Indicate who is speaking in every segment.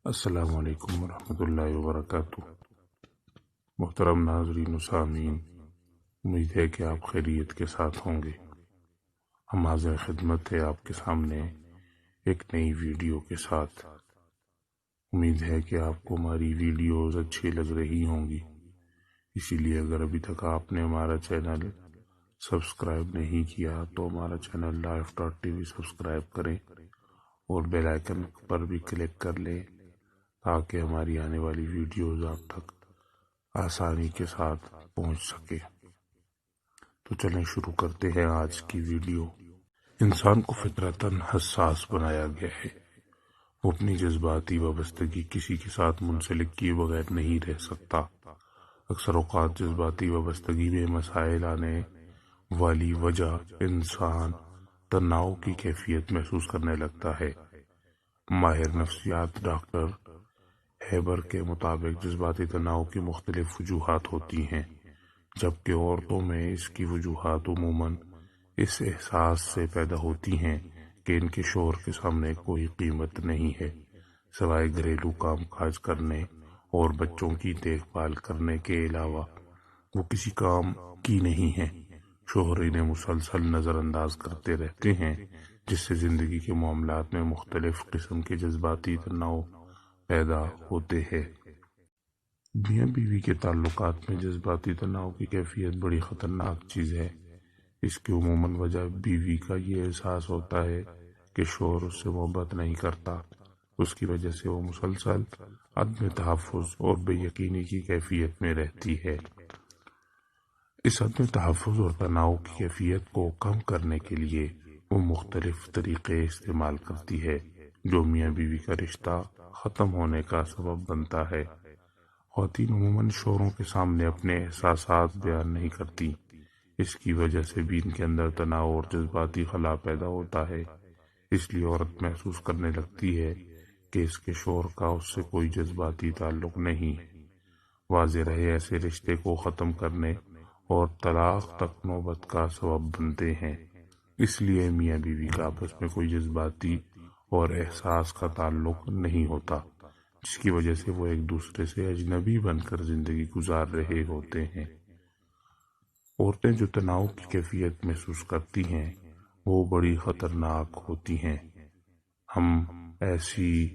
Speaker 1: السلام علیکم ورحمۃ اللہ وبرکاتہ۔ محترم ناظرین و سامعین، امید ہے کہ آپ خیریت کے ساتھ ہوں گے۔ ہم حاضر خدمت ہے آپ کے سامنے ایک نئی ویڈیو کے ساتھ۔ امید ہے کہ آپ کو ہماری ویڈیوز اچھی لگ رہی ہوں گی، اسی لیے اگر ابھی تک آپ نے ہمارا چینل سبسکرائب نہیں کیا تو ہمارا چینل life.tv سبسکرائب کریں اور بیل آئیکن پر بھی کلک کر لیں تاکہ ہماری آنے والی ویڈیوز آپ تک آسانی کے ساتھ پہنچ سکے۔ تو چلیں شروع کرتے ہیں آج کی ویڈیو۔ انسان کو فطرتاً حساس بنایا گیا ہے۔ وہ اپنی جذباتی وابستگی کسی کے ساتھ منسلک کیے بغیر نہیں رہ سکتا۔ اکثر اوقات جذباتی وابستگی میں مسائل آنے والی وجہ انسان تناؤ کی کیفیت محسوس کرنے لگتا ہے۔ ماہر نفسیات ڈاکٹر ہیبر کے مطابق جذباتی تناؤ کی مختلف وجوہات ہوتی ہیں، جبکہ عورتوں میں اس کی وجوہات عموماً اس احساس سے پیدا ہوتی ہیں کہ ان کے شوہر کے سامنے کوئی قیمت نہیں ہے سوائے گھریلو کام کاج کرنے اور بچوں کی دیکھ بھال کرنے کے علاوہ وہ کسی کام کی نہیں ہیں۔ شوہر انہیں مسلسل نظر انداز کرتے رہتے ہیں، جس سے زندگی کے معاملات میں مختلف قسم کے جذباتی تناؤ پیدا ہوتے ہیں۔ میاں بیوی کے تعلقات میں جذباتی تناؤ کی کیفیت بڑی خطرناک چیز ہے۔ اس کی عموماً وجہ بیوی کا یہ احساس ہوتا ہے کہ شوہر اس سے محبت نہیں کرتا۔ اس کی وجہ سے وہ مسلسل عدم تحفظ اور بے یقینی کی کیفیت میں رہتی ہے۔ اس عدم تحفظ اور تناؤ کی کیفیت کو کم کرنے کے لیے وہ مختلف طریقے استعمال کرتی ہے جو میاں بیوی کا رشتہ ختم ہونے کا سبب بنتا ہے۔ خواتین عموماً شوہروں کے سامنے اپنے احساسات بیان نہیں کرتی، اس کی وجہ سے بھی ان کے اندر تناؤ اور جذباتی خلا پیدا ہوتا ہے۔ اس لیے عورت محسوس کرنے لگتی ہے کہ اس کے شوہر کا اس سے کوئی جذباتی تعلق نہیں ہے۔ واضح رہے ایسے رشتے کو ختم کرنے اور طلاق تک نوبت کا سبب بنتے ہیں۔ اس لیے میاں بیوی کا آپس میں کوئی جذباتی اور احساس کا تعلق نہیں ہوتا، جس کی وجہ سے وہ ایک دوسرے سے اجنبی بن کر زندگی گزار رہے ہوتے ہیں۔ عورتیں جو تناؤ کی کیفیت محسوس کرتی ہیں وہ بڑی خطرناک ہوتی ہیں۔ ہم ایسی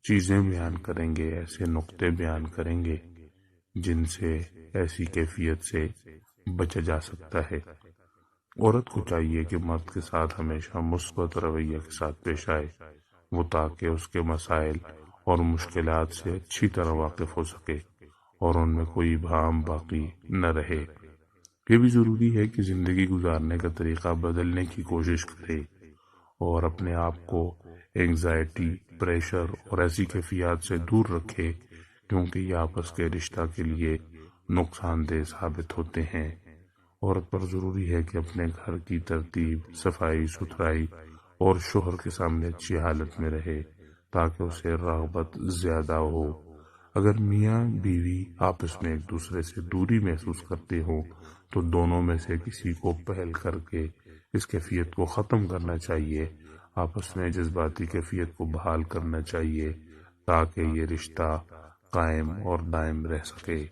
Speaker 1: چیزیں بیان کریں گے، ایسے نقطے بیان کریں گے جن سے ایسی کیفیت سے بچا جا سکتا ہے۔ عورت کو چاہیے کہ مرد کے ساتھ ہمیشہ مثبت رویہ کے ساتھ پیش آئے، وہ تاکہ اس کے مسائل اور مشکلات سے اچھی طرح واقف ہو سکے اور ان میں کوئی بھام باقی نہ رہے۔ یہ بھی ضروری ہے کہ زندگی گزارنے کا طریقہ بدلنے کی کوشش کرے اور اپنے آپ کو اینگزائٹی، پریشر اور ایسی کیفیات سے دور رکھے کیونکہ یہ آپس کے رشتہ کے لیے نقصان دہ ثابت ہوتے ہیں۔ عورت پر ضروری ہے کہ اپنے گھر کی ترتیب، صفائی ستھرائی اور شوہر کے سامنے اچھی حالت میں رہے تاکہ اسے رغبت زیادہ ہو۔ اگر میاں بیوی آپس میں ایک دوسرے سے دوری محسوس کرتے ہوں تو دونوں میں سے کسی کو پہل کر کے اس کیفیت کو ختم کرنا چاہیے، آپس میں جذباتی کیفیت کو بحال کرنا چاہیے تاکہ یہ رشتہ قائم اور دائم رہ سکے۔